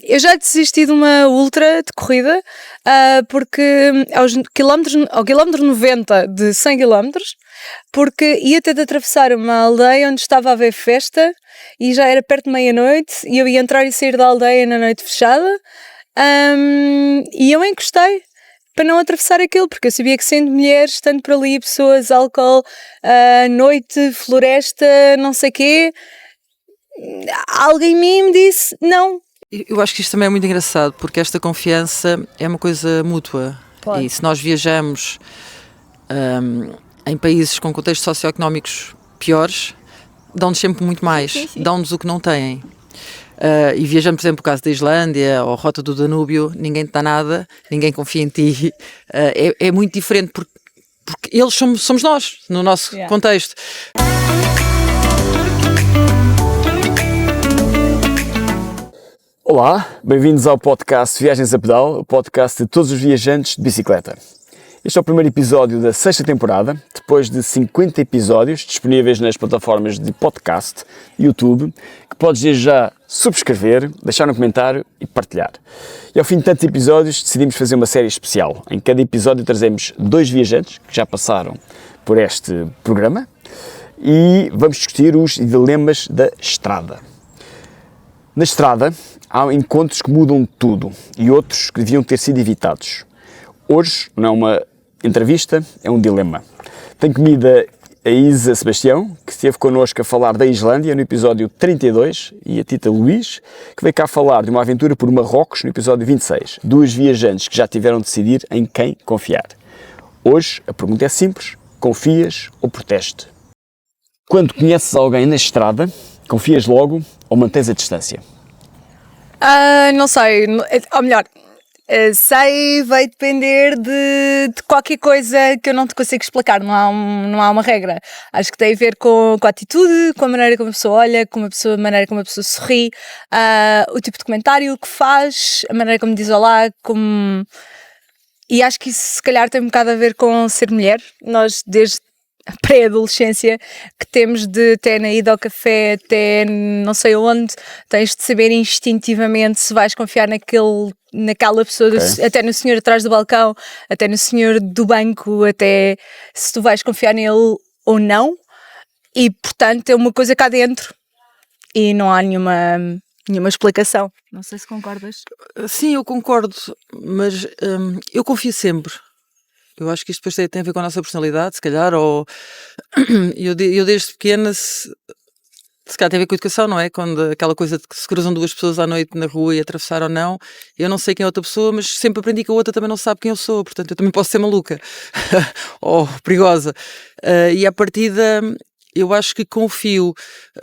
Eu já desisti de uma ultra de corrida, porque ao quilómetro 90 de 100 quilómetros, porque ia ter de atravessar uma aldeia onde estava a haver festa e já era perto de meia-noite e eu ia entrar e sair da aldeia na noite fechada, e eu encostei para não atravessar aquilo, porque eu sabia que sendo mulher, estando por ali pessoas, álcool, noite, floresta, não sei quê, alguém em mim me disse não. Eu acho que isto também é muito engraçado, porque esta confiança é uma coisa mútua. Claro. E se nós viajamos em países com contextos socioeconómicos piores, dão-nos sempre muito mais, Sim. dão-nos o que não têm. E viajando, por exemplo, o caso da Islândia ou Rota do Danúbio, ninguém te dá nada, ninguém confia em ti. É muito diferente, porque eles somos nós, no nosso contexto. Olá, bem-vindos ao podcast Viagens a Pedal, o podcast de todos os viajantes de bicicleta. Este é o primeiro episódio da 6ª temporada, depois de 50 episódios disponíveis nas plataformas de podcast e YouTube, que podes desde já subscrever, deixar um comentário e partilhar. E ao fim de tantos episódios decidimos fazer uma série especial. Em cada episódio trazemos 2 viajantes que já passaram por este programa e vamos discutir os dilemas da estrada. Na estrada há encontros que mudam tudo e outros que deviam ter sido evitados. Hoje não é uma entrevista, é um dilema. Tenho comigo a Isa Sebastião, que esteve connosco a falar da Islândia no episódio 32, e a Tita Luís, que veio cá falar de uma aventura por Marrocos no episódio 26. 2 viajantes que já tiveram de decidir em quem confiar. Hoje a pergunta é simples: confias ou por teste? Quando conheces alguém na estrada, confias logo ou mantens a distância? Não sei, ou melhor, sei, vai depender de qualquer coisa que eu não te consigo explicar, não há uma regra. Acho que tem a ver com a atitude, com a maneira como a pessoa olha, a maneira como a pessoa sorri, o tipo de comentário que faz, a maneira como diz olá, e acho que isso se calhar tem um bocado a ver com ser mulher. Nós desde a pré-adolescência que temos de até na ida ao café, até não sei onde, tens de saber instintivamente se vais confiar naquela pessoa, okay. Até no senhor atrás do balcão, até no senhor do banco, até se tu vais confiar nele ou não, e portanto é uma coisa cá dentro e não há nenhuma explicação. Não sei se concordas. Sim, eu concordo, mas eu confio sempre. Eu acho que isto depois tem a ver com a nossa personalidade, se calhar, ou eu desde pequena, se calhar tem a ver com a educação, não é? Quando aquela coisa de que se cruzam 2 pessoas à noite na rua e atravessar ou não, eu não sei quem é outra pessoa, mas sempre aprendi que a outra também não sabe quem eu sou, portanto eu também posso ser maluca ou perigosa. E à partida eu acho que confio,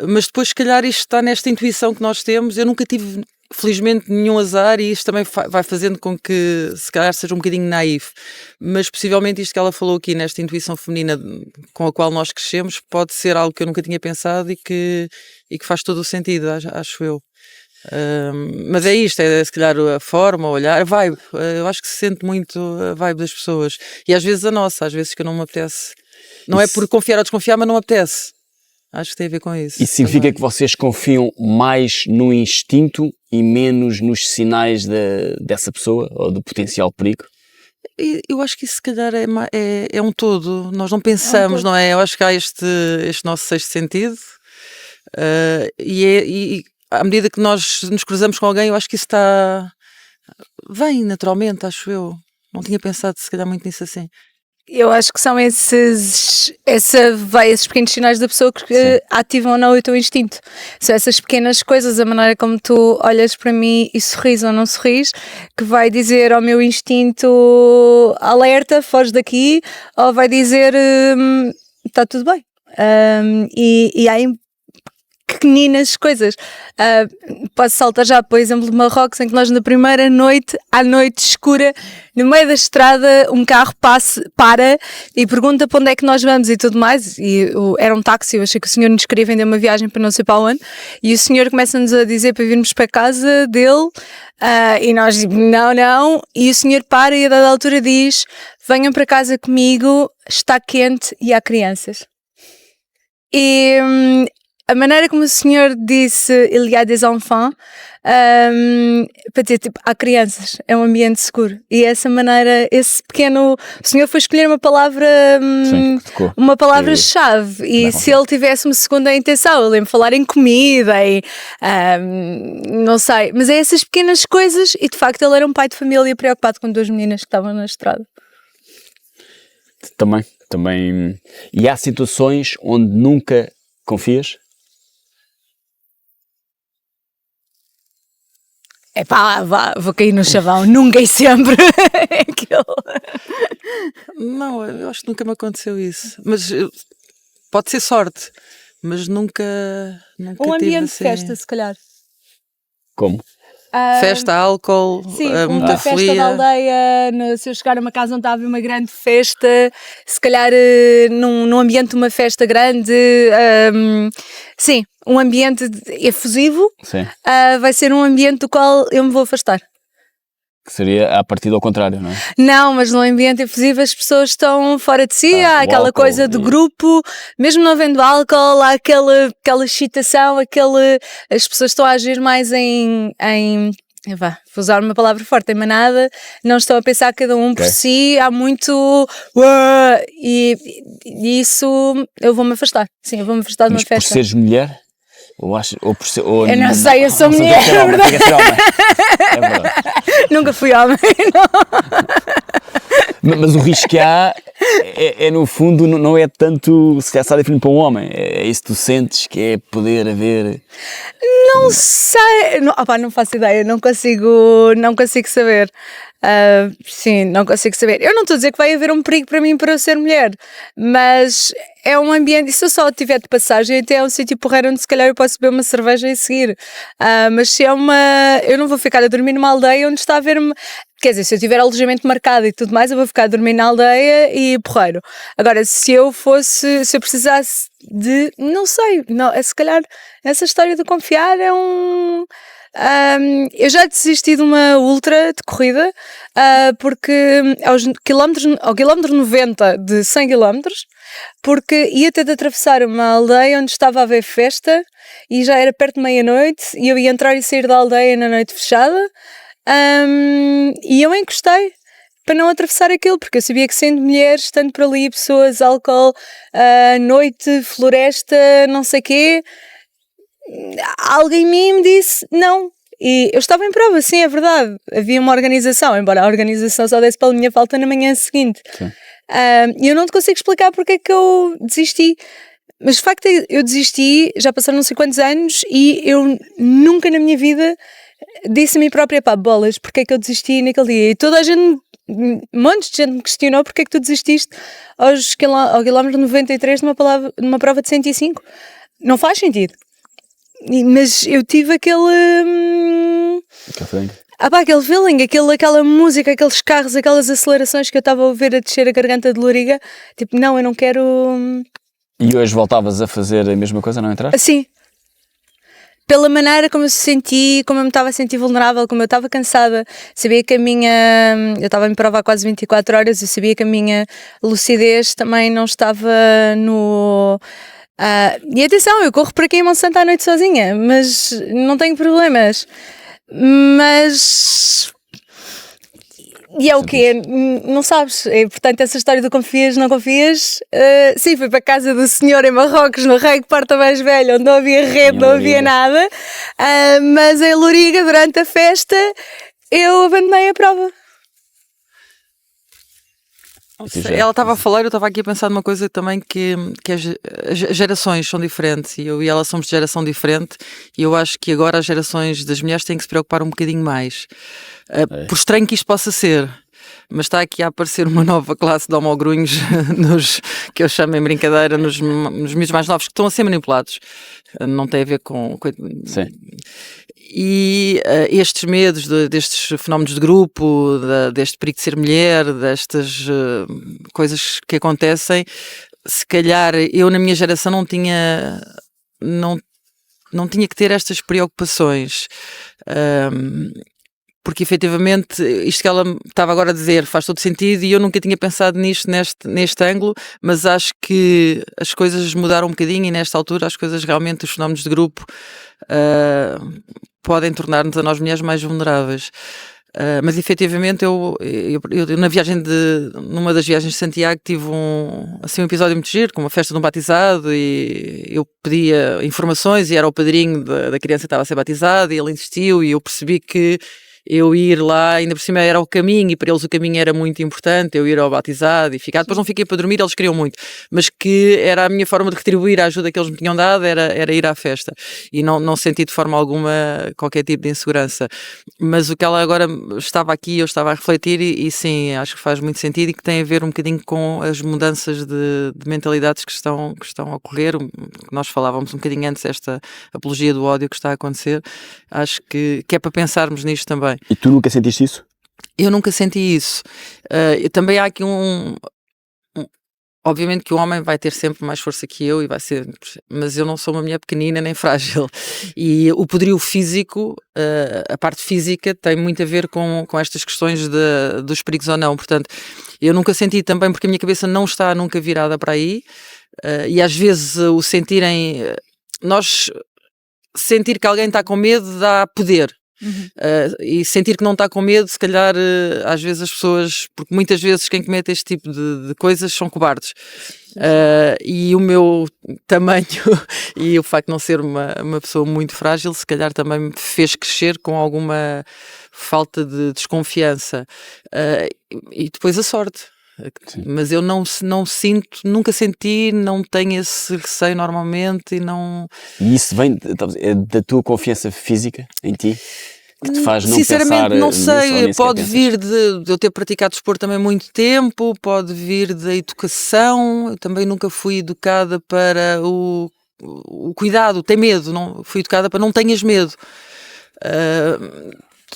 mas depois se calhar isto está nesta intuição que nós temos. Eu nunca tive, felizmente, nenhum azar, e isto também vai fazendo com que se calhar seja um bocadinho naif, mas possivelmente isto que ela falou aqui, nesta intuição feminina com a qual nós crescemos, pode ser algo que eu nunca tinha pensado e que faz todo o sentido, acho eu. Mas é isto, é se calhar a forma, o olhar, a vibe. Eu acho que se sente muito a vibe das pessoas, e às vezes a nossa, às vezes que não me apetece. Não é por confiar ou desconfiar, mas não me apetece. Acho que tem a ver com isso. Isso significa também que vocês confiam mais no instinto e menos nos sinais dessa pessoa ou do potencial perigo? Eu acho que isso se calhar é um todo. Nós não pensamos, não é? Eu acho que há este nosso sexto sentido, e à medida que nós nos cruzamos com alguém, eu acho que isso vem naturalmente, acho eu. Não tinha pensado se calhar muito nisso assim. Eu acho que são esses pequenos sinais da pessoa que ativam ou não o teu instinto. São essas pequenas coisas, a maneira como tu olhas para mim e sorris ou não sorris, que vai dizer ao meu instinto alerta, foge daqui, ou vai dizer está tudo bem. E há pequeninas coisas. Posso saltar já, por exemplo, de Marrocos, em que nós na primeira noite, à noite escura, no meio da estrada, um carro para e pergunta para onde é que nós vamos e tudo mais, e era um táxi, eu achei que o senhor nos queria vender uma viagem para não sei para onde, e o senhor começa-nos a dizer para virmos para a casa dele, e nós dizemos não, e o senhor para e a dada altura diz: venham para casa comigo, está quente e há crianças. E a maneira como o senhor disse il y a des enfants, para dizer, tipo, há crianças, é um ambiente seguro. E essa maneira, esse pequeno. O senhor foi escolher uma palavra, Sim, que tocou. uma palavra-chave. E se ele tivesse uma segunda intenção, eu lembro de falar em comida e não sei, mas é essas pequenas coisas. E de facto, ele era um pai de família preocupado com 2 meninas que estavam na estrada. Também. E há situações onde nunca confias? Epá, vou cair no chavão, nunca e sempre. Não, eu acho que nunca me aconteceu isso. Mas pode ser sorte, mas nunca Um tive ambiente assim. de festa, se calhar. Como? Festa, álcool, Sim, muita uma festa folia. da aldeia, se eu chegar a uma casa onde estava uma grande festa, se calhar num ambiente de uma festa grande, sim, um ambiente efusivo, Sim. vai ser um ambiente do qual eu me vou afastar. Que seria a partir ao contrário, não é? Não, mas num ambiente efusivo as pessoas estão fora de si, há o aquela álcool coisa de grupo, mesmo não havendo álcool, há aquela excitação, as pessoas estão a agir mais vou usar uma palavra forte, em manada, não estão a pensar cada um por si, há muito e isso eu vou-me afastar. Sim, eu vou-me afastar de uma Mas por festa. seres mulher? Ou por ser, ou Eu não sei, eu sou mulher, Tem que ser homem, tem que ser homem. É verdade. Nunca fui homem, não. Mas o risco que há no fundo, não é tanto se já está definido para um homem. É isso que tu sentes, que é poder haver. Não sei, não faço ideia, não consigo saber. Sim, não consigo saber. Eu não estou a dizer que vai haver um perigo para mim para eu ser mulher, mas é um ambiente, e se eu só estiver de passagem, até é um sítio porreiro onde se calhar eu posso beber uma cerveja e seguir. Mas se é eu não vou ficar a dormir numa aldeia onde está a ver-me. Quer dizer, se eu tiver alojamento marcado e tudo mais, eu vou ficar a dormir na aldeia e porreiro. Agora, se eu precisasse de, não sei, se calhar essa história de confiar é eu já desisti de uma ultra de corrida, porque ao quilómetro 90 de 100 quilómetros, porque ia ter de atravessar uma aldeia onde estava a haver festa e já era perto de meia-noite e eu ia entrar e sair da aldeia na noite fechada. E eu encostei para não atravessar aquilo, porque eu sabia que sendo mulheres, estando por ali pessoas, álcool, noite, floresta, não sei quê, alguém em mim me disse não. E eu estava em prova, sim, é verdade. Havia uma organização, embora a organização só desse pela minha falta na manhã seguinte. E eu não te consigo explicar porque é que eu desisti. Mas de facto eu desisti, já passaram não sei quantos anos e eu nunca na minha vida disse a mim própria, pá, bolas, porque é que eu desisti naquele dia? E toda a gente, montes de gente me questionou porque é que tu desististe ao quilómetro 93 numa prova de 105. Não faz sentido. Mas eu tive aquele feeling, aquela música, aqueles carros, aquelas acelerações que eu estava a ouvir a descer a garganta de Loriga. Tipo, não, eu não quero... E hoje voltavas a fazer a mesma coisa, não entrar? Sim. Pela maneira como eu me estava a sentir vulnerável, como eu estava cansada, sabia que eu estava em prova há quase 24 horas, eu sabia que a minha lucidez também não estava no... e atenção, eu corro por aqui em Monsanto à noite sozinha, mas não tenho problemas. Mas... E é o quê? Não sabes? Portanto, essa história do confias, não confias, sim, fui para a casa do senhor em Marrocos, no Rei de Porta Mais Velha, onde não havia rede, não havia nada, mas em Loriga, durante a festa, eu abandonei a prova. Ela estava a falar, eu estava aqui a pensar numa coisa também que as gerações são diferentes e eu e ela somos de geração diferente e eu acho que agora as gerações das mulheres têm que se preocupar um bocadinho mais. Por estranho que isto possa ser, mas está aqui a aparecer uma nova classe de homogrunhos que eu chamo em brincadeira nos miúdos mais novos que estão a ser manipulados. Não tem a ver com... Sim. E estes medos destes fenómenos de grupo, deste perigo de ser mulher, destas coisas que acontecem, se calhar eu na minha geração não tinha que ter estas preocupações. porque efetivamente isto que ela estava agora a dizer faz todo sentido e eu nunca tinha pensado nisto neste ângulo, mas acho que as coisas mudaram um bocadinho e nesta altura as coisas realmente, os fenómenos de grupo podem tornar-nos a nós mulheres mais vulneráveis. Mas efetivamente eu numa das viagens de Santiago tive um episódio muito giro, com uma festa de um batizado, e eu pedia informações e era o padrinho da criança que estava a ser batizada e ele insistiu e eu percebi que eu ir lá, ainda por cima era o caminho e para eles o caminho era muito importante, eu ir ao batizado e ficar, depois não fiquei para dormir, eles queriam muito, mas que era a minha forma de retribuir a ajuda que eles me tinham dado, era ir à festa e não senti de forma alguma qualquer tipo de insegurança, mas o que ela agora estava aqui, eu estava a refletir e sim, acho que faz muito sentido e que tem a ver um bocadinho com as mudanças de mentalidades que estão a ocorrer, que nós falávamos um bocadinho antes, esta apologia do ódio que está a acontecer, acho que é para pensarmos nisto também. E tu nunca sentiste isso? Eu nunca senti isso. Também há aqui obviamente que o homem vai ter sempre mais força que eu e vai ser, mas eu não sou uma mulher pequenina nem frágil. E o poderio físico, a parte física, tem muito a ver com estas questões dos perigos ou não. Portanto, eu nunca senti também, porque a minha cabeça não está nunca virada para aí. E às vezes o sentirem... Nós sentir que alguém está com medo dá poder. E sentir que não está com medo, se calhar às vezes as pessoas, porque muitas vezes quem comete este tipo de coisas são cobardes, e o meu tamanho e o facto de não ser uma pessoa muito frágil se calhar também me fez crescer com alguma falta de desconfiança, e depois a sorte. Sim. Mas eu não sinto, nunca senti, não tenho esse receio normalmente e não... E isso vem da tua confiança física em ti? Que te faz não sinceramente pensar não sei, nisso, pode vir de eu ter praticado desporto também muito tempo, pode vir da educação, eu também nunca fui educada para o cuidado, ter medo, não fui educada para não tenhas medo.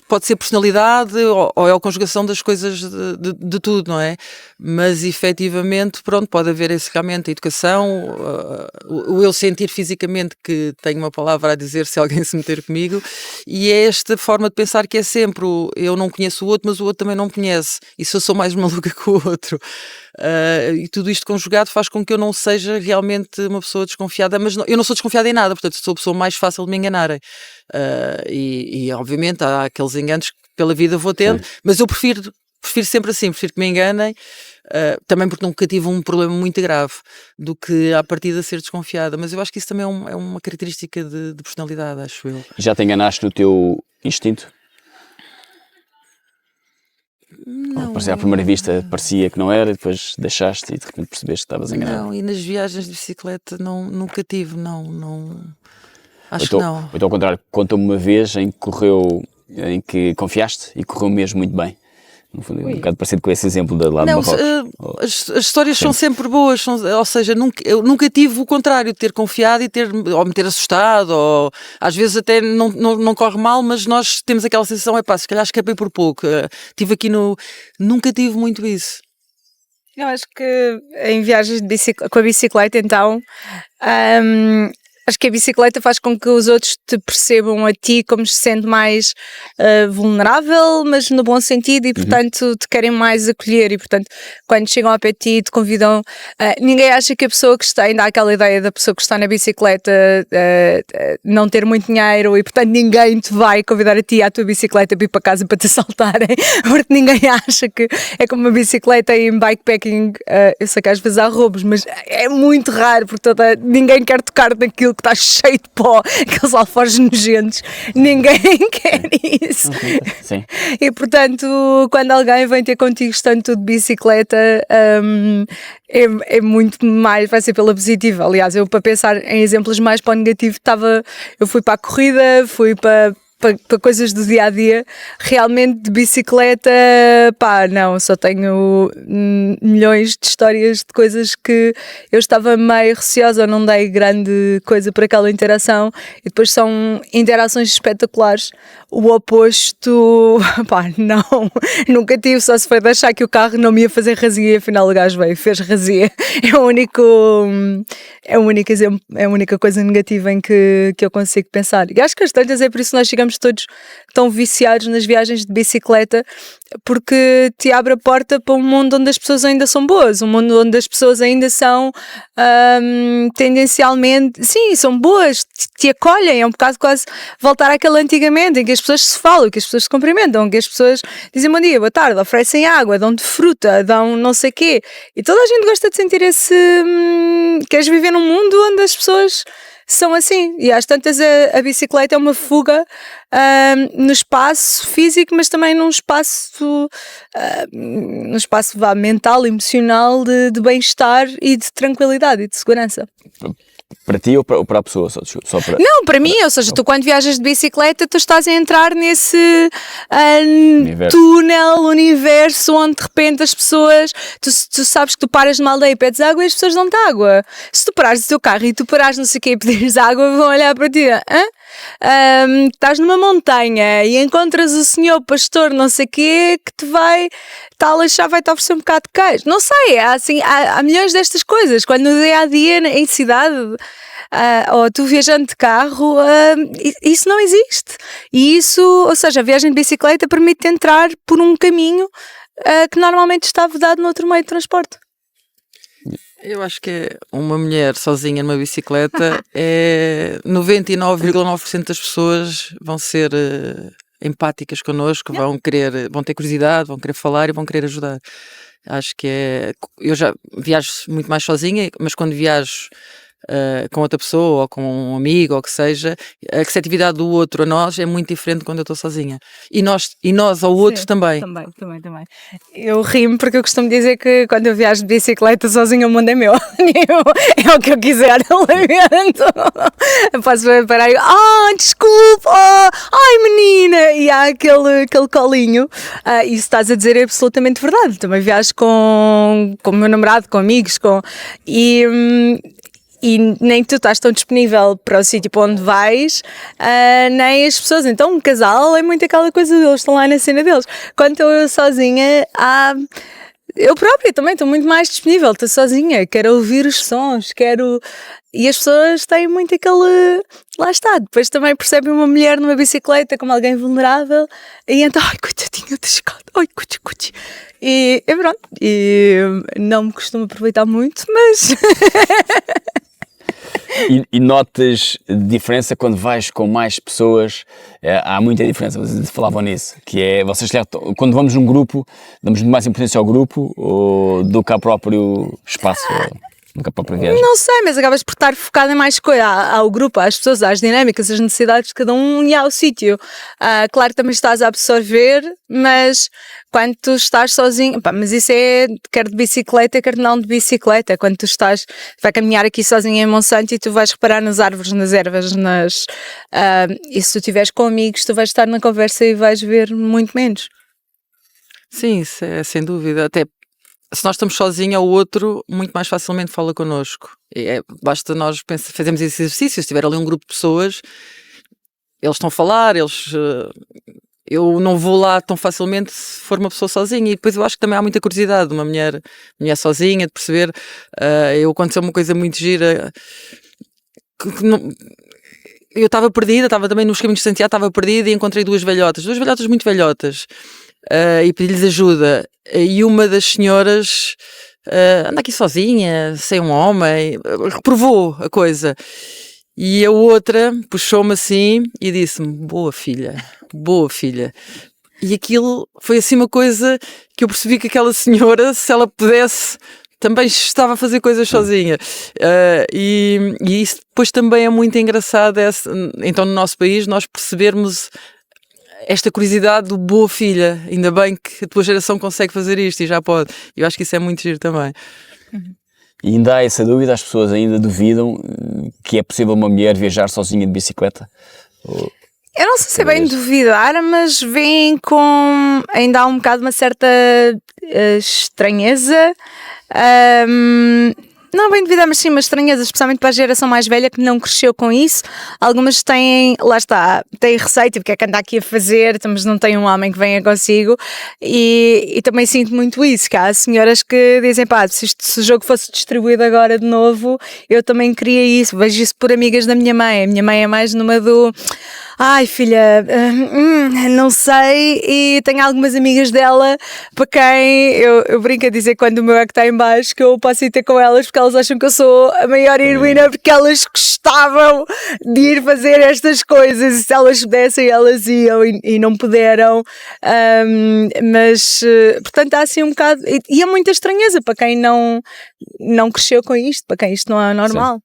Pode ser personalidade ou é a conjugação das coisas de tudo, não é? Mas efetivamente, pronto, pode haver realmente a educação, o eu sentir fisicamente que tenho uma palavra a dizer se alguém se meter comigo, e é esta forma de pensar que é sempre eu não conheço o outro, mas o outro também não me conhece, e se eu sou mais maluca que o outro. E tudo isto conjugado faz com que eu não seja realmente uma pessoa desconfiada, mas eu não sou desconfiada em nada, portanto sou a pessoa mais fácil de me enganarem. E obviamente há aqueles enganos que pela vida vou tendo, sim, mas eu prefiro sempre assim, prefiro que me enganem, também porque nunca tive um problema muito grave, do que à partida ser desconfiada, mas eu acho que isso também é uma característica de personalidade, acho eu. Já te enganaste no teu instinto? Não. À primeira vista parecia que não era, depois deixaste e de repente percebeste que estavas enganado. Não, e nas viagens de bicicleta nunca tive, não. Acho que não. Ou ao contrário, conta-me uma vez em que confiaste e correu mesmo muito bem. Um bocado parecido com esse exemplo da lá de Marrocos. As histórias são sempre boas, ou seja, eu nunca tive o contrário, de ter confiado ou me ter assustado, ou às vezes até não corre mal, mas nós temos aquela sensação, se calhar escapei por pouco. Nunca tive muito isso. Eu acho que em viagens com a bicicleta, então, acho que a bicicleta faz com que os outros te percebam a ti como se sendo mais vulnerável, mas no bom sentido, e portanto te querem mais acolher, e portanto quando chegam ao pé de ti e te convidam, ninguém acha que a pessoa que está, ainda há aquela ideia da pessoa que está na bicicleta não ter muito dinheiro, e portanto ninguém te vai convidar a ti à tua bicicleta para ir para casa para te assaltarem, porque ninguém acha que é como uma bicicleta em bikepacking. Eu sei que às vezes há roubos, mas é muito raro, porque ninguém quer tocar naquilo que está cheio de pó, aqueles alforjes nojentos, ninguém quer isso. Sim. E portanto, quando alguém vem ter contigo estando tudo de bicicleta, é muito mais, vai ser pela positiva. Aliás, eu, para pensar em exemplos mais para o negativo, eu fui para a corrida, fui para coisas do dia a dia, realmente de bicicleta, não, só tenho milhões de histórias de coisas que eu estava meio receosa, não dei grande coisa por aquela interação, e depois são interações espetaculares. O oposto, não, nunca tive, só se foi de achar que o carro não me ia fazer razia, e afinal o gajo veio, fez razia. É o único exemplo, é a única coisa negativa em que eu consigo pensar. E acho que as tantas é por isso que nós chegamos estamos todos tão viciados nas viagens de bicicleta, porque te abre a porta para um mundo onde as pessoas ainda são boas, um mundo onde as pessoas ainda são tendencialmente, sim, são boas, te acolhem. É um bocado quase voltar àquele antigamente em que as pessoas se falam, que as pessoas se cumprimentam, que as pessoas dizem bom dia, boa tarde, oferecem água, dão-te fruta, dão não sei quê, e toda a gente gosta de sentir esse queres viver num mundo onde as pessoas são assim, e às tantas a bicicleta é uma fuga no espaço físico, mas também num espaço mental, emocional, de bem-estar e de tranquilidade e de segurança. Para ti ou para a pessoa? Só para... Não, para mim, ou seja, tu quando viajas de bicicleta tu estás a entrar nesse túnel, universo, onde de repente as pessoas, tu sabes que tu paras numa aldeia e pedes água e as pessoas dão-te água. Se tu parares o teu carro e tu parares não sei o quê e pedires água, vão olhar para ti. Estás numa montanha e encontras o senhor pastor não sei o quê que te vai vai-te oferecer um bocado de queijo. Não sei, há milhões destas coisas. Quando no dia a dia em cidade ou tu viajando de carro, isso não existe. E isso, ou seja, a viagem de bicicleta permite entrar por um caminho que normalmente está vedado noutro meio de transporte. Eu acho que uma mulher sozinha numa bicicleta 99,9% das pessoas vão ser empáticas connosco, vão ter curiosidade, vão querer falar e vão querer ajudar. Acho que eu já viajo muito mais sozinha, mas quando viajo com outra pessoa ou com um amigo ou o que seja, a receptividade do outro a nós é muito diferente quando eu estou sozinha. E nós ao outro. Sim, também. Também. Eu rimo porque eu costumo dizer que quando eu viajo de bicicleta sozinha o mundo é meu. É o que eu quiser, eu lamento. Eu posso parar e desculpa, ai menina, e há aquele colinho. Isso estás a dizer é absolutamente verdade. Também viajo com o meu namorado, com amigos, e nem tu estás tão disponível para o sítio para onde vais, nem as pessoas. Então um casal é muito aquela coisa, eles estão lá na cena deles. Quando estou eu sozinha, eu própria também estou muito mais disponível, estou sozinha, quero ouvir os sons, e as pessoas têm muito aquele, lá está, depois também percebem uma mulher numa bicicleta como alguém vulnerável, e então, ai coitadinha de escada, ai cuti. E pronto, e não me costumo aproveitar muito, mas... E notas diferença quando vais com mais pessoas? Há muita diferença, vocês falavam nisso, que é, quando vamos num grupo, damos mais importância ao grupo do que ao próprio espaço, do que à própria viagem? Não sei, mas acabas por estar focada em mais coisa, ao grupo, às pessoas, às dinâmicas, às necessidades de cada um e ao sítio. Claro que também estás a absorver, mas quando tu estás sozinho, mas isso é quer de bicicleta, quer não de bicicleta. Quando tu vai caminhar aqui sozinho em Monsanto e tu vais reparar nas árvores, nas ervas, e se tu estiveres com amigos, tu vais estar na conversa e vais ver muito menos. Sim, isso é sem dúvida. Até se nós estamos sozinhos, o outro muito mais facilmente fala connosco. Basta nós fazermos esse exercício. Se tiver ali um grupo de pessoas, eles estão a falar, eu não vou lá tão facilmente se for uma pessoa sozinha. E depois eu acho que também há muita curiosidade de uma mulher sozinha, de perceber. Aconteceu uma coisa muito gira. Eu estava perdida, estava também nos caminhos de Santiago, estava perdida e encontrei duas velhotas muito velhotas, e pedi-lhes ajuda. E uma das senhoras anda aqui sozinha, sem um homem, reprovou a coisa. E a outra puxou-me assim e disse-me, boa filha. E aquilo foi assim uma coisa que eu percebi que aquela senhora, se ela pudesse, também estava a fazer coisas sozinha. E isso depois também é muito engraçado. Então no nosso país nós percebermos esta curiosidade do boa filha, ainda bem que a tua geração consegue fazer isto e já pode. Eu acho que isso é muito giro também. E ainda há essa dúvida, as pessoas ainda duvidam que é possível uma mulher viajar sozinha de bicicleta? Eu não sei se é bem duvidar, mas vem ainda há um bocado uma certa estranheza. Não bem duvidar, mas sim uma estranheza, especialmente para a geração mais velha que não cresceu com isso. Algumas têm receio, tipo, o que é que anda aqui a fazer, mas não tem um homem que venha consigo. E também sinto muito isso, que há senhoras que dizem, se o jogo fosse distribuído agora de novo, eu também queria isso. Vejo isso por amigas da minha mãe. A minha mãe é mais numa do... ai filha, não sei, e tenho algumas amigas dela para quem eu brinco a dizer quando o meu é que está em baixo que eu posso ir ter com elas porque elas acham que eu sou a maior heroína porque elas gostavam de ir fazer estas coisas e se elas pudessem elas iam e não puderam, mas portanto há assim um bocado, e há muita estranheza para quem não cresceu com isto, para quem isto não é normal.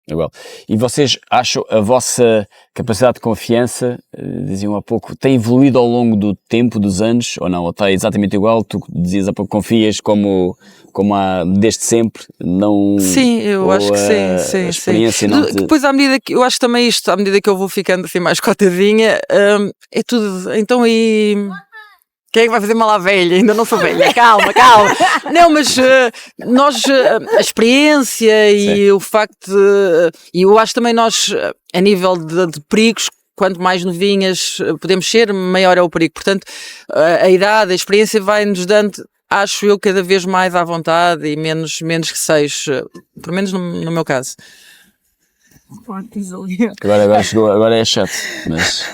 Igual. E vocês acham a vossa capacidade de confiança, diziam há pouco, tem evoluído ao longo do tempo, dos anos, ou não? Ou está exatamente igual? Tu dizias há pouco, confias como há desde sempre? Não, sim, eu acho que sim. A experiência não te... Depois, à medida que, eu acho também isto, à medida que eu vou ficando assim mais cotadinha, é tudo, então aí... Quem é que vai fazer mal à velha? Ainda não sou velha, calma. Não, mas nós, a experiência e o facto de... E eu acho também nós, a nível de perigos, quanto mais novinhas podemos ser, maior é o perigo. Portanto, a idade, a experiência vai-nos dando, acho eu, cada vez mais à vontade e menos receios, pelo menos no meu caso. Agora é chato, mas...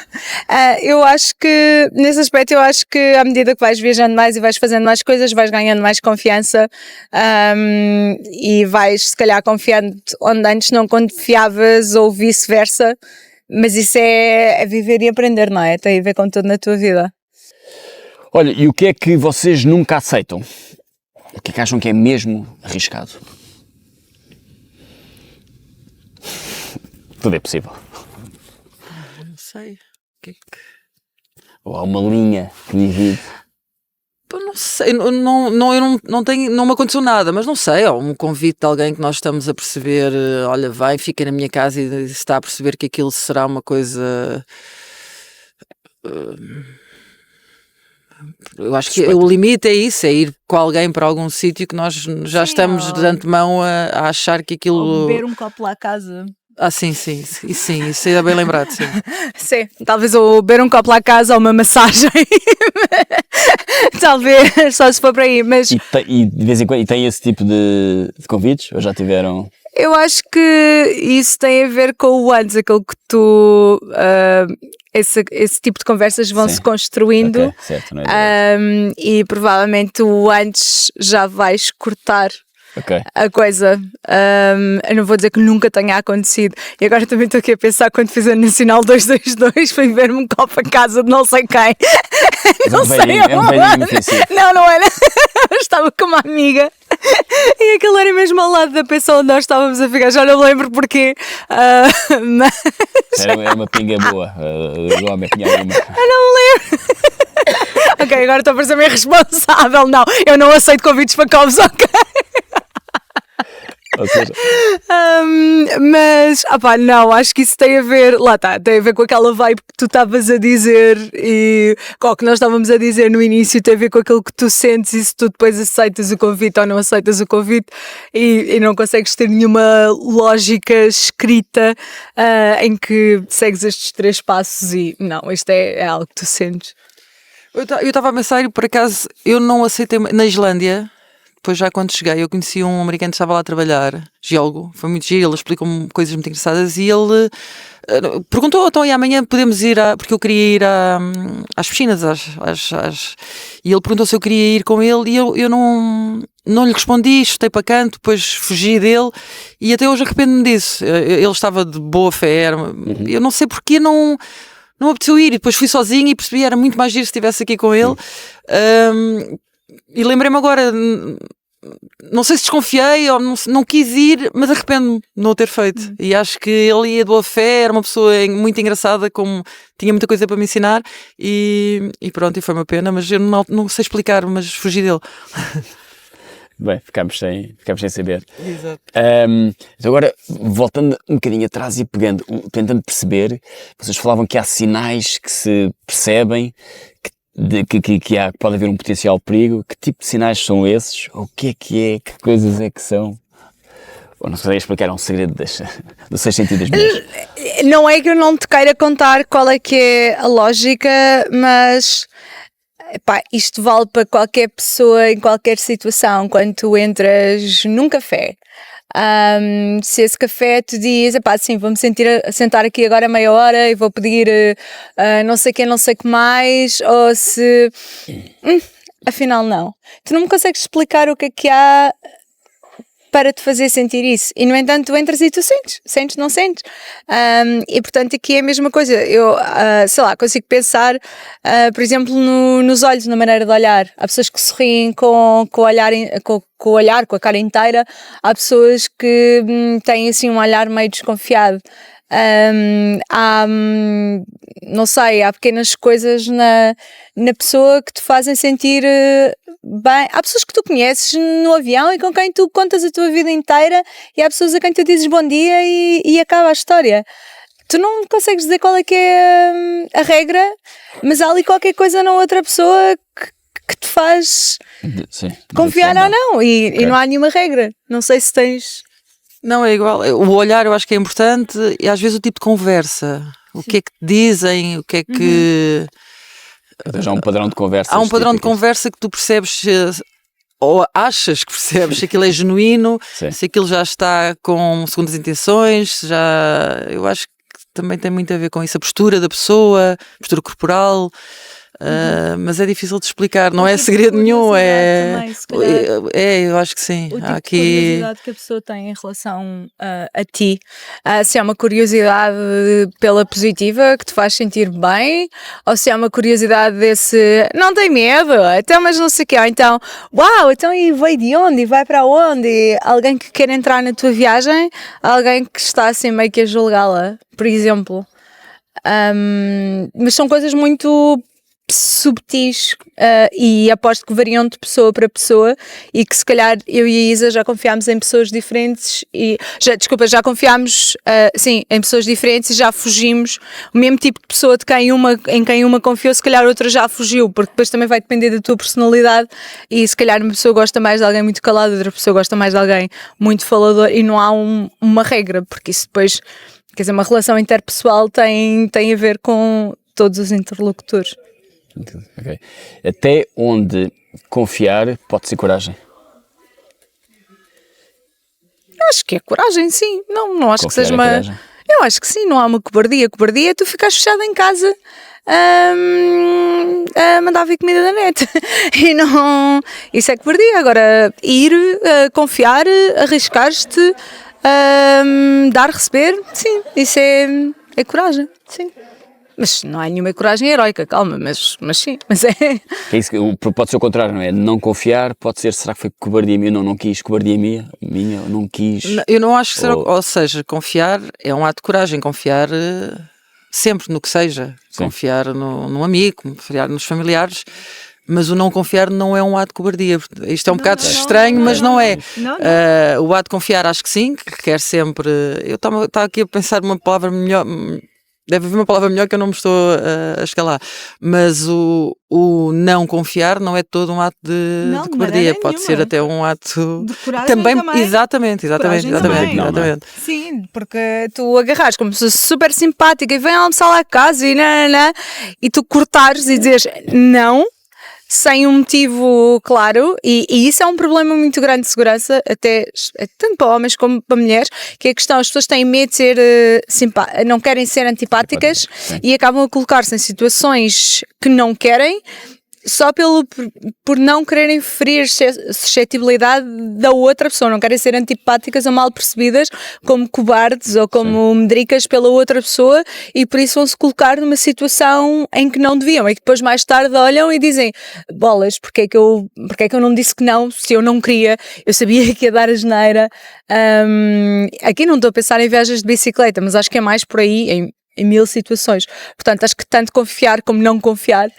eu acho que, nesse aspecto, eu acho que à medida que vais viajando mais e vais fazendo mais coisas, vais ganhando mais confiança, e vais, se calhar, confiando onde antes não confiavas ou vice-versa, mas isso é viver e aprender, não é? Tem a ver com tudo na tua vida. Olha, e o que é que vocês nunca aceitam? O que é que acham que é mesmo arriscado? Tudo é possível. Não sei. Ou há uma linha que divide. Não sei, eu não tenho, não me aconteceu nada, mas não sei, ó, um convite de alguém que nós estamos a perceber, olha, vai, fica na minha casa e está a perceber que aquilo será uma coisa... eu acho que o limite é isso, é ir com alguém para algum sítio que nós já estamos de antemão a achar que aquilo... Ou beber um copo lá a casa. Sim, isso é bem lembrado, sim. Sim, talvez ou beber um copo lá a casa ou uma massagem. Talvez, só se for para aí, mas... E de vez em quando tem esse tipo de convites? Ou já tiveram? Eu acho que isso tem a ver com o antes, aquilo que tu... esse tipo de conversas vão-se construindo. Okay, certo, não é e provavelmente o antes já vais cortar a coisa. Eu não vou dizer que nunca tenha acontecido. E agora também estou aqui a pensar quando fiz a Nacional 222 foi beber-me um copo a casa de não sei quem. Não sei onde. Não era. Eu estava com uma amiga e aquilo era mesmo ao lado da pessoa onde nós estávamos a ficar. Já não me lembro porquê. Mas... Era uma pinga boa. O homem tinha uma. Eu não me lembro. Ok, agora estou a parecer meio responsável. Não, eu não aceito convites para copos, ok? Ou seja... mas, não, acho que isso tem a ver, lá está, tem a ver com aquela vibe que tu estavas a dizer e com o que nós estávamos a dizer no início, tem a ver com aquilo que tu sentes e se tu depois aceitas o convite ou não aceitas o convite e não consegues ter nenhuma lógica escrita em que segues estes 3 passos e não, isto é algo que tu sentes. Eu estava a pensar, por acaso, eu não aceitei na Islândia. Depois já quando cheguei eu conheci um americano que estava lá a trabalhar, geólogo, foi muito giro, ele explicou-me coisas muito engraçadas e ele perguntou, então e amanhã podemos ir, porque eu queria ir às piscinas, e ele perguntou se eu queria ir com ele e eu não lhe respondi, chutei para canto, depois fugi dele e até hoje arrependo-me disso, ele estava de boa fé, eu não sei porque não me apeteceu ir e depois fui sozinha e percebi era muito mais giro se estivesse aqui com ele. E lembrei-me agora, não sei se desconfiei ou não quis ir, mas arrependo-me de não o ter feito. E acho que ele ia de boa fé, era uma pessoa muito engraçada, como tinha muita coisa para me ensinar e pronto, e foi uma pena, mas eu não sei explicar, mas fugi dele. Bem, ficámos sem saber. Exato. Então agora, voltando um bocadinho atrás e tentando perceber, vocês falavam que há sinais que se percebem, que pode haver um potencial perigo. Que tipo de sinais são esses? Ou o que é? Que coisas é que são? Ou não sei explicar, é um segredo do sexto sentido das mulheres. Não é que eu não te queira contar qual é que é a lógica, mas isto vale para qualquer pessoa em qualquer situação. Quando tu entras num café Se esse café te diz, epá, sim, vou-me sentar aqui agora meia hora e vou pedir não sei quem, não sei o que mais, ou se afinal não. Tu não me consegues explicar o que há para te fazer sentir isso. E, no entanto, tu entras e tu sentes, não sentes. E, portanto, aqui é a mesma coisa. Eu, sei lá, consigo pensar, por exemplo, nos olhos, na maneira de olhar. Há pessoas que sorriem com o olhar, com a cara inteira. Há pessoas que têm, assim, um olhar meio desconfiado. Não sei, há pequenas coisas na pessoa que te fazem sentir bem. Há pessoas que tu conheces no avião e com quem tu contas a tua vida inteira, e há pessoas a quem tu dizes bom dia e acaba a história. Tu não consegues dizer qual é que é a regra, mas há ali qualquer coisa na outra pessoa que te faz confiar ou não, e não há nenhuma regra. Não sei se tens... Não, é igual. O olhar eu acho que é importante, e às vezes o tipo de conversa. O que é que te dizem, o que é que... Já há um padrão de conversa. Há um padrão de conversa que tu percebes, ou achas que percebes, se aquilo é genuíno, se aquilo já está com segundas intenções, eu acho que também tem muito a ver com isso, a postura da pessoa, a postura corporal. Mas é difícil de explicar, não é segredo nenhum, eu acho que sim. O tipo de curiosidade que a pessoa tem em relação a ti, se é uma curiosidade pela positiva que te faz sentir bem, ou se é uma curiosidade desse não tem medo, então, mas não sei o quê, ou então, uau, então e veio de onde? E vai para onde? Alguém que quer entrar na tua viagem, alguém que está assim meio que a julgá-la, por exemplo. Mas são coisas muito subtis, e aposto que variam de pessoa para pessoa, e que se calhar eu e a Isa já confiámos em pessoas diferentes e já confiámos em pessoas diferentes e já fugimos. O mesmo tipo de pessoa em quem uma confiou, se calhar outra já fugiu, porque depois também vai depender da tua personalidade, e se calhar uma pessoa gosta mais de alguém muito calado, outra pessoa gosta mais de alguém muito falador, e não há uma regra, porque isso depois, quer dizer, uma relação interpessoal tem a ver com todos os interlocutores. Okay. Até onde confiar pode ser coragem? Eu acho que é coragem, sim. Não acho Confiar que seja uma... coragem. Eu acho que sim, não há uma cobardia. Cobardia é tu ficares fechado em casa a mandar vir comida da net. E não... Isso é cobardia. Agora, ir, confiar, arriscar-te, dar, receber, sim. Isso é coragem, sim. Mas não há nenhuma coragem heroica, calma, mas sim, mas é. É isso, pode ser o contrário, não é? Não confiar, pode ser, será que foi cobardia minha? Não quis, cobardia minha, eu não quis. Eu não acho que será, ou seja, confiar é um ato de coragem, confiar sempre no que seja, sim. Confiar no amigo, confiar nos familiares, mas o não confiar não é um ato de cobardia. Isto é um bocado estranho, mas não é. O ato de confiar acho que sim, que quer sempre... Eu estava aqui a pensar uma palavra melhor... Deve haver uma palavra melhor que eu não me estou a escalar, mas o não confiar não é todo um ato de cobardia, pode ser até um ato de coragem também. Também. Exatamente. Sim, porque tu agarras como pessoa super simpática e vem almoçar lá a casa e tu cortares e dizes não, sem um motivo claro, e isso é um problema muito grande de segurança, até tanto para homens como para mulheres, que é a questão, as pessoas têm medo de ser não querem ser antipáticas e acabam a colocar-se em situações que não querem, só por não querem ferir a suscetibilidade da outra pessoa, não querem ser antipáticas ou mal percebidas como cobardes ou como medricas pela outra pessoa, e por isso vão-se colocar numa situação em que não deviam, e que depois mais tarde olham e dizem, bolas, porque é que eu não disse que não, se eu não queria, eu sabia que ia dar a geneira. Aqui não estou a pensar em viagens de bicicleta, mas acho que é mais por aí, em mil situações. Portanto, acho que tanto confiar como não confiar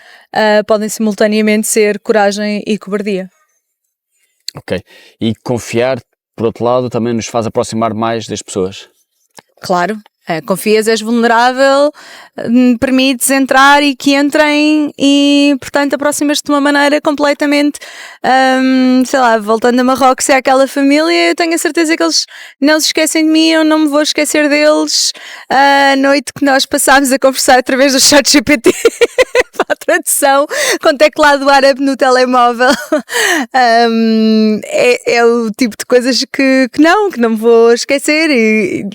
podem simultaneamente ser coragem e cobardia. Ok. E confiar, por outro lado, também nos faz aproximar mais das pessoas. Claro, Confias, és vulnerável, permites entrar e que entrem e, portanto, aproximas-te de uma maneira completamente, sei lá, voltando a Marrocos, é aquela família, eu tenho a certeza que eles não se esquecem de mim, eu não me vou esquecer deles. A noite que nós passámos a conversar através do chat GPT para a tradução, com teclado árabe no telemóvel, é o tipo de coisas que não me vou esquecer e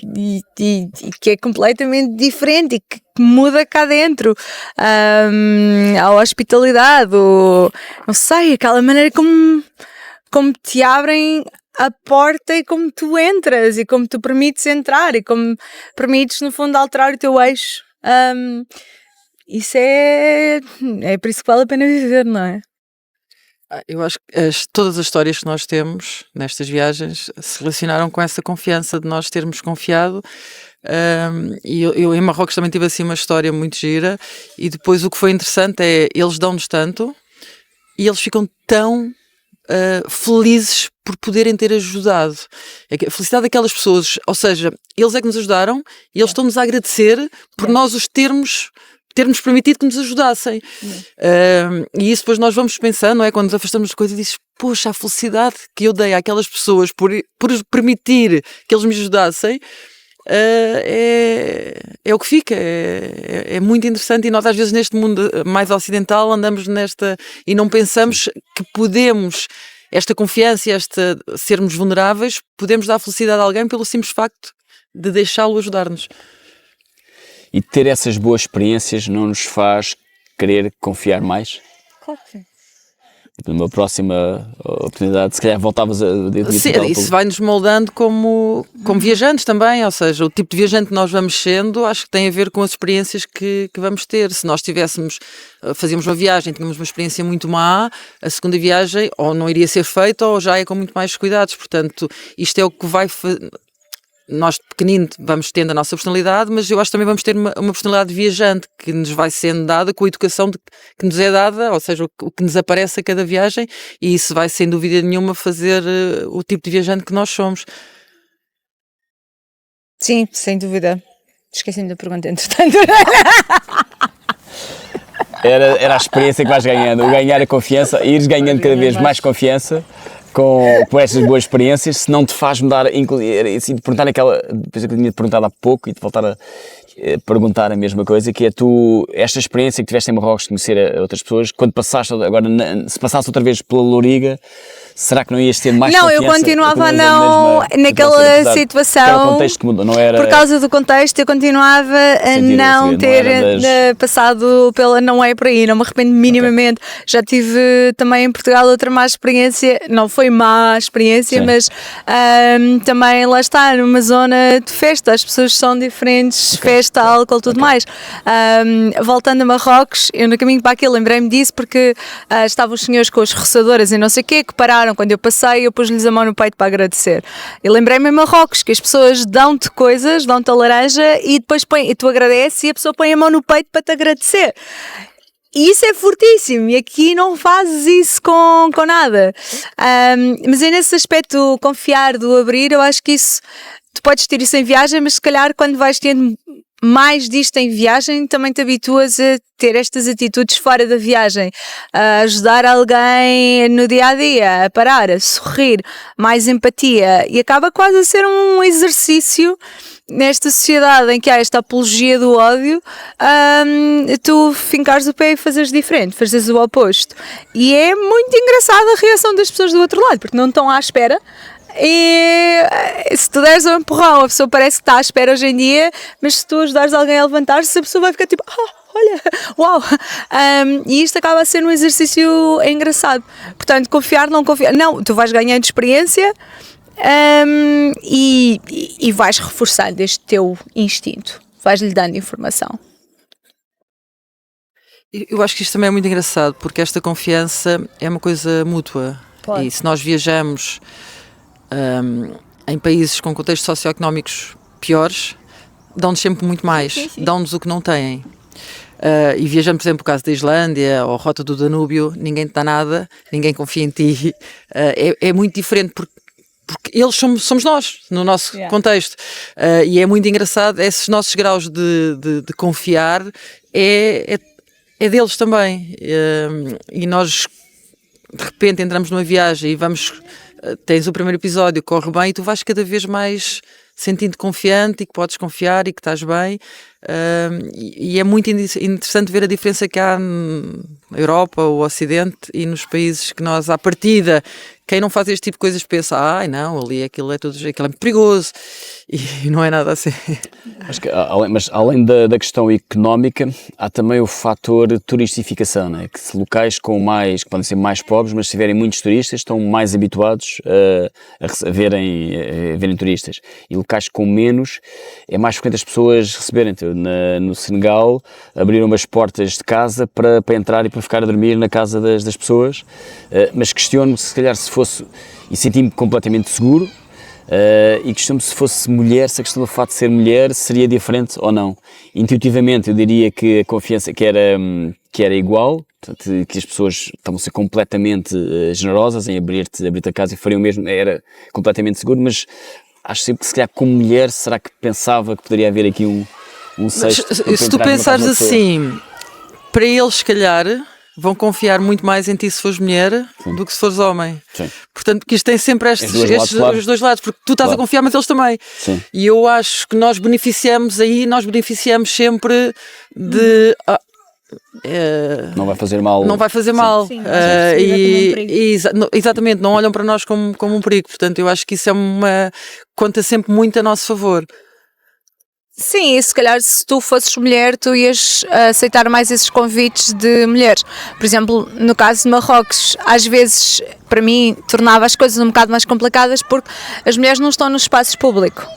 que é completamente diferente e que muda cá dentro. A hospitalidade, não sei, aquela maneira como te abrem a porta e como tu entras e como tu permites entrar e como permites, no fundo, alterar o teu eixo. Isso é por isso que vale a pena viver, não é? Eu acho que todas as histórias que nós temos nestas viagens se relacionaram com essa confiança de nós termos confiado. E eu em Marrocos também tive assim uma história muito gira, e depois o que foi interessante é eles dão-nos tanto e eles ficam tão felizes por poderem ter ajudado. A felicidade daquelas pessoas, ou seja, eles é que nos ajudaram e eles estão-nos a agradecer por nós os termos permitido que nos ajudassem. E isso depois nós vamos pensando, não é? Quando nos afastamos das coisas e dizes, poxa, a felicidade que eu dei àquelas pessoas por permitir que eles me ajudassem, é o que fica. É muito interessante, e nós às vezes neste mundo mais ocidental andamos e não pensamos que podemos, esta confiança e sermos vulneráveis, podemos dar felicidade a alguém pelo simples facto de deixá-lo ajudar-nos. E ter essas boas experiências não nos faz querer confiar mais? Claro que sim. Numa próxima oportunidade, se calhar voltavas a... Sim, isso vai-nos moldando como viajantes também, ou seja, o tipo de viajante que nós vamos sendo, acho que tem a ver com as experiências que vamos ter. Se nós fazíamos uma viagem, tínhamos uma experiência muito má, a segunda viagem ou não iria ser feita ou já é com muito mais cuidados. Portanto, isto é o que vai... Nós de pequenino vamos tendo a nossa personalidade, mas eu acho que também vamos ter uma personalidade de viajante que nos vai sendo dada com a educação que nos é dada, ou seja, o que nos aparece a cada viagem, e isso vai sem dúvida nenhuma fazer o tipo de viajante que nós somos. Sim, sem dúvida. Esqueci-me da pergunta, entretanto. Era a experiência que vais ganhando, ganhar a confiança, ires ganhando cada vez mais confiança com estas boas experiências, se não te faz mudar, assim, de perguntar aquela, depois que eu tinha-te perguntado há pouco e de voltar a perguntar a mesma coisa, que é esta experiência que tiveste em Marrocos de conhecer a outras pessoas, quando passaste agora, se passasse outra vez pela Louriga, será que não ias ter mais confiança? Não, eu continuava naquela situação, o contexto que mudou, não era... Por causa do contexto, eu continuava a não ter passado pela... Não é por aí, não me arrependo minimamente. Okay. Já tive também em Portugal outra má experiência, não foi má experiência, sim, mas também lá está, numa zona de festa, as pessoas são diferentes, okay, festa, álcool, tudo mais. Voltando a Marrocos, eu no caminho para aquilo lembrei-me disso porque estavam os senhores com as roçadoras e não sei o quê, que pararam quando eu passei, eu pus-lhes a mão no peito para agradecer. E lembrei-me em Marrocos que as pessoas dão-te coisas, dão-te a laranja e depois e tu agradeces e a pessoa põe a mão no peito para te agradecer. E isso é fortíssimo, e aqui não fazes isso com nada. Mas é nesse aspecto, confiar, do abrir, eu acho que isso, tu podes ter isso em viagem, mas se calhar quando vais tendo mais disto em viagem, também te habituas a ter estas atitudes fora da viagem, a ajudar alguém no dia-a-dia, a parar, a sorrir, mais empatia, e acaba quase a ser um exercício nesta sociedade em que há esta apologia do ódio, tu fincares o pé e fazeres diferente, fazeres o oposto. E é muito engraçada a reação das pessoas do outro lado, porque não estão à espera. E se tu deres um empurrão, a pessoa parece que está à espera hoje em dia, mas se tu ajudares alguém a levantar-se, a pessoa vai ficar tipo, olha, uau! E isto acaba a ser um exercício engraçado. Portanto, confiar, não, tu vais ganhando experiência e vais reforçando este teu instinto, vais-lhe dando informação. Eu acho que isto também é muito engraçado, porque esta confiança é uma coisa mútua. Pode. E se nós viajamos em países com contextos socioeconómicos piores, dão-nos sempre muito mais, sim. Dão-nos o que não têm. E viajando, por exemplo, o caso da Islândia ou a Rota do Danúbio, ninguém te dá nada, ninguém confia em ti. É muito diferente, porque porque eles somos nós, no nosso contexto. E é muito engraçado, esses nossos graus de confiar é deles também. E nós, de repente, entramos numa viagem e tens o primeiro episódio, corre bem, e tu vais cada vez mais sentindo confiante e que podes confiar e que estás bem. E é muito interessante ver a diferença que há na Europa, o Ocidente, e nos países que nós, à partida, quem não faz este tipo de coisas pensa, não, ali aquilo é muito perigoso, e não é nada assim. Acho que, mas além da questão económica, há também o fator turistificação, não é? Que locais que podem ser mais pobres, mas se tiverem muitos turistas, estão mais habituados a verem turistas. E locais com menos, é mais frequente as pessoas receberem. No Senegal, abriram umas portas de casa para entrar e para ficar a dormir na casa das pessoas, mas questiono-me se calhar se fosse, e senti-me completamente seguro, e questiono-me se fosse mulher, se a questão do fato de ser mulher seria diferente ou não. Intuitivamente eu diria que a confiança que era igual, portanto, que as pessoas estavam a ser completamente generosas em abrir-te a casa e fariam mesmo, era completamente seguro, mas acho sempre que se calhar como mulher, será que pensava que poderia haver aqui um sexto? Se tu pensares assim, para eles se calhar vão confiar muito mais em ti se fores mulher do que se fores homem. Sim. Portanto, que isto tem sempre os dois lados, porque tu estás a confiar, mas eles também. Sim. E eu acho que nós beneficiamos sempre de... não vai fazer mal. Não vai fazer mal. Sim, exatamente, não olham para nós como um perigo. Portanto, eu acho que isso conta sempre muito a nosso favor. Sim, e se calhar se tu fosses mulher, tu ias aceitar mais esses convites de mulheres. Por exemplo, no caso de Marrocos, às vezes, para mim, tornava as coisas um bocado mais complicadas porque as mulheres não estão nos espaços públicos.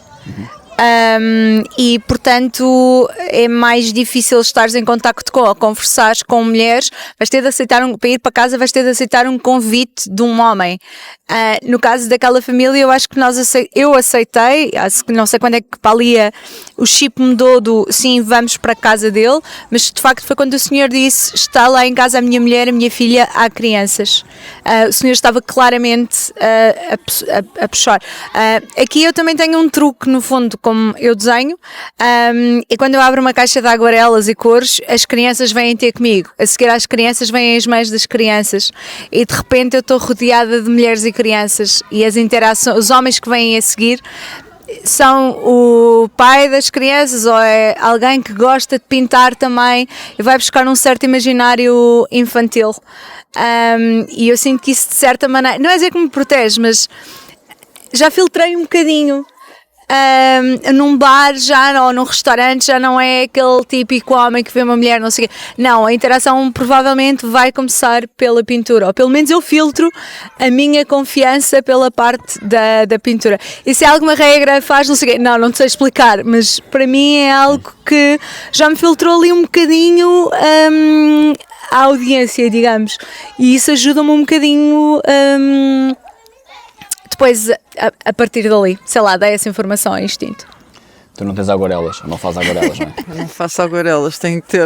E portanto é mais difícil estares em contacto ou conversares com mulheres. Vais ter de aceitar para ir para casa, vais ter de aceitar um convite de um homem. No caso daquela família, eu acho que eu aceitei, não sei quando é que para ali o chip mudou sim, vamos para a casa dele, mas de facto foi quando o senhor disse, está lá em casa a minha mulher, a minha filha, há crianças. O senhor estava claramente a puxar. Aqui eu também tenho um truque, no fundo, como eu desenho, e quando eu abro uma caixa de aguarelas e cores, as crianças vêm ter comigo. A seguir às crianças vêm as mães das crianças, e de repente eu estou rodeada de mulheres e crianças, e as interações, os homens que vêm a seguir são o pai das crianças ou é alguém que gosta de pintar também e vai buscar um certo imaginário infantil, e eu sinto que isso de certa maneira, não é dizer que me protege, mas já filtrei um bocadinho. Num bar ou num restaurante já não é aquele típico homem que vê uma mulher, não sei o quê. Não, a interação provavelmente vai começar pela pintura, ou pelo menos eu filtro a minha confiança pela parte da pintura. E se alguma regra faz, não sei o quê, não te sei explicar, mas para mim é algo que já me filtrou ali um bocadinho a audiência, digamos, e isso ajuda-me um bocadinho. Depois, a partir dali, sei lá, dei essa informação ao instinto. Tu não tens aguarelas, ou não fazes aguarelas, não é? Eu não faço aguarelas, tenho que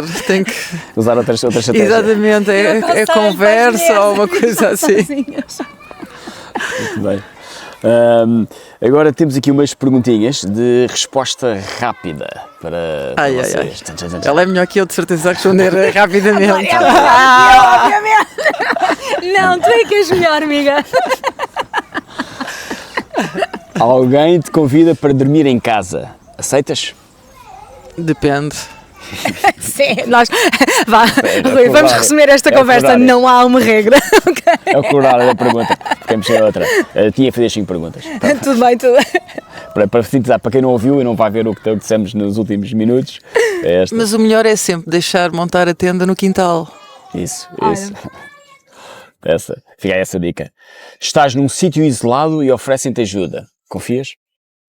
usar outras estratégias. Exatamente, é conversa ou uma coisa assim. Muito bem. Agora temos aqui umas perguntinhas de resposta rápida para vocês. Ela é melhor que eu, de certeza, a responder rapidamente. Obviamente. Não, tu é que és melhor, amiga. Alguém te convida para dormir em casa. Aceitas? Depende. Sim, Rui, vamos resumir esta conversa. Não há uma regra. É o coral da pergunta. Ficamos sem outra. Tinha a fazer 5 perguntas. Tudo bem. Para sintetizar, para quem não ouviu e não vai ver o que dissemos nos últimos minutos, é esta. Mas o melhor é sempre deixar montar a tenda no quintal. Isso. Fica essa dica. Estás num sítio isolado e oferecem-te ajuda. Confias?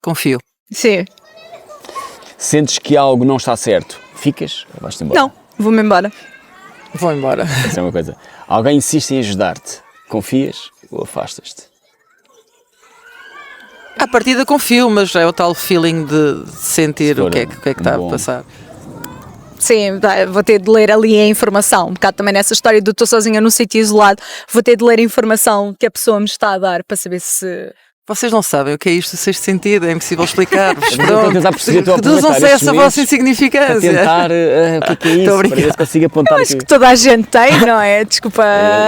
Confio. Sim. Sentes que algo não está certo? Ficas ou vais-te embora? Não, vou-me embora. Vou embora. Essa é uma coisa. Alguém insiste em ajudar-te. Confias ou afastas-te? À partida confio, mas é o tal feeling de sentir o que é que está a passar. Sim, vou ter de ler ali a informação, um bocado também nessa história do estou sozinha num sítio isolado, vou ter de ler a informação que a pessoa me está a dar para saber se Vocês não sabem o que é isto do sexto sentido, é impossível explicar-vos. Estou a tentar perceber, estou a Reduzam-se a aproveitar essa estes vossa momentos para insignificância. tentar o que é isso, para ver se consigo apontar Acho aqui. que toda a gente tem, não é? Desculpa,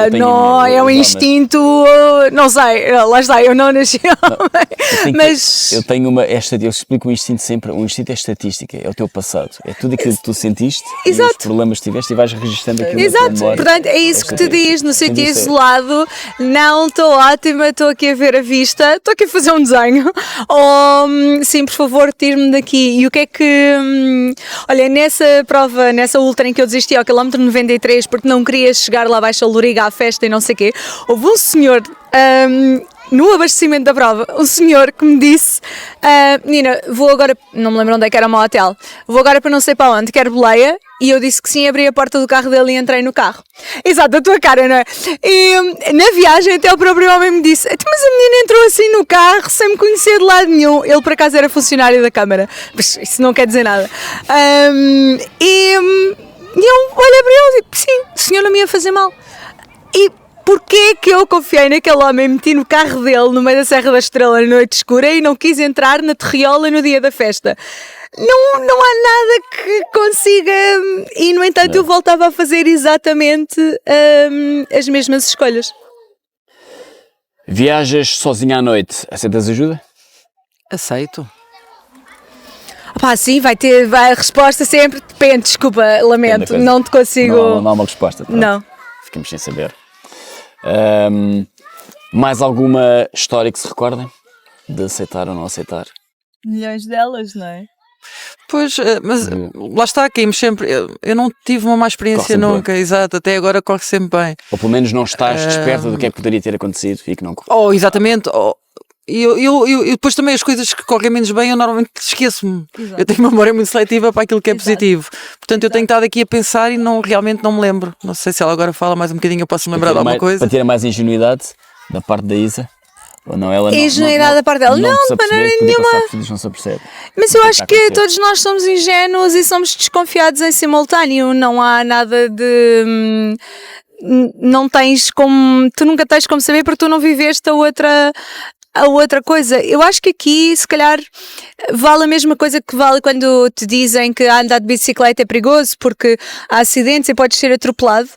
Eu tenho não é um mas- instinto, não sei, lá está, eu não nasci homem, mas Eu tenho uma, eu explico o instinto sempre, o instinto é estatística, é o teu passado, é tudo aquilo que tu sentiste e os Exato. problemas que tiveste e vais registando aquilo na tua exato, memória. portanto é isso que te diz no sítio Isso é- isolado, não estou ótima, estou aqui a ver a vista, estou aqui a fazer um desenho, ou sim, por favor, tire-me daqui. E o que é que, olha, nessa prova, nessa ultra em que eu desisti ao quilómetro 93 porque não queria chegar lá abaixo a Loriga à festa e não sei o quê, houve um senhor no abastecimento da prova, um senhor que me disse, menina, vou agora, não me lembro onde é que era o meu hotel, vou agora para não sei para onde, quero boleia, e eu disse que sim, abri a porta do carro dele e entrei no carro. Exato, a tua cara, não é? E na viagem até o próprio homem me disse, mas a menina entrou assim no carro sem me conhecer de lado nenhum. Ele por acaso era funcionário da Câmara, mas isso não quer dizer nada. E eu olhei para ele e disse, sim, o senhor não me ia fazer mal. E porquê que eu confiei naquele homem, meti no carro dele no meio da Serra da Estrela na noite escura e não quis entrar na Terriola no dia da festa? Não há nada que consiga, e no entanto eu voltava a fazer exatamente as mesmas escolhas. Viajas sozinha à noite, aceitas ajuda? Aceito. Pá, sim, vai a resposta sempre, depende, desculpa, lamento, Depende da coisa. não te consigo. Não há uma resposta. pronto. Não. Ficamos sem saber. Mais alguma história que se recordem? De aceitar ou não aceitar? Milhões delas, não é? Pois, mas lá está, caímos sempre. Eu não tive uma má experiência Corre sempre nunca, exato, até agora corre sempre bem. Ou pelo menos não estás desperta do que é que poderia ter acontecido e que não correu. Oh, exatamente. Oh, eu depois também as coisas que correm menos bem eu normalmente esqueço-me. Eu tenho uma memória muito seletiva para aquilo que é positivo. Portanto, eu tenho estado aqui a pensar e realmente não me lembro. Não sei se ela agora fala mais um bocadinho, eu posso me lembrar de alguma coisa. Para ter mais ingenuidade da parte da Isa? Ou não? Ela Ingenuidade da parte dela? Não, se de maneira aperceber, nenhuma. podia passar por isso, não se apercebe. Mas eu O que acho está a que acontecer? todos nós somos ingênuos e somos desconfiados em simultâneo. Não há nada de. Não tens como. Tu nunca tens como saber porque tu não viveste a outra coisa. Eu acho que aqui, se calhar, vale a mesma coisa que vale quando te dizem que andar de bicicleta é perigoso porque há acidentes e podes ser atropelado,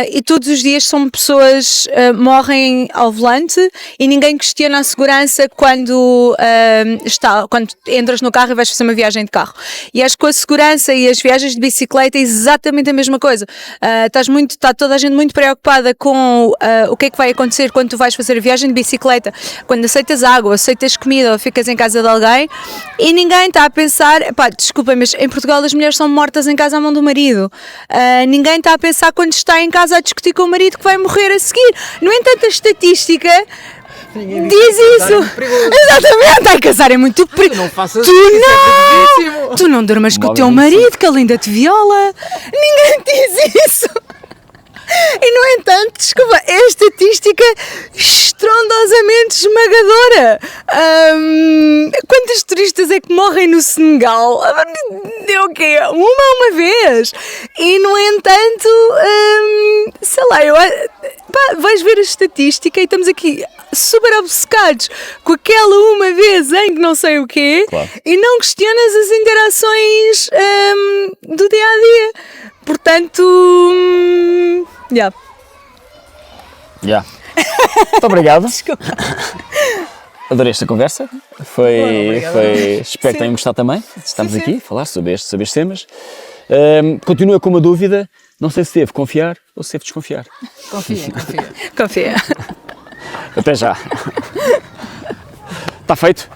e todos os dias são pessoas morrem ao volante e ninguém questiona a segurança quando entras no carro e vais fazer uma viagem de carro. E acho que com a segurança e as viagens de bicicleta é exatamente a mesma coisa. Está toda a gente muito preocupada com o que é que vai acontecer quando tu vais fazer a viagem de bicicleta, quando aceitas água, aceitas comida ou ficas em casa de alguém, e ninguém está a pensar, desculpa, mas em Portugal as mulheres são mortas em casa à mão do marido. Ninguém está a pensar quando está em casa a discutir com o marido que vai morrer a seguir. No entanto, a estatística diz isso. Exatamente, ai, casar é muito perigoso. Não faças Tu isso, é perigosíssimo. Tu não durmas com o teu Móvel marido que ele ainda te viola. Ninguém diz isso. E no entanto, desculpa, é a estatística estrondosamente esmagadora. Quantos turistas é que morrem no Senegal? Deu o quê? Uma vez. E no entanto, sei lá, vais ver a estatística e estamos aqui super obcecados com aquela uma vez em que não sei o quê, Claro. e não questionas as interações do dia a dia. Portanto, Já. Muito obrigado. Desculpa. Adorei esta conversa. Espero que tenham gostado também. Estamos aqui a falar sobre estes temas. Continua com uma dúvida. Não sei se devo confiar ou se devo desconfiar. Confia. Até já. Está feito?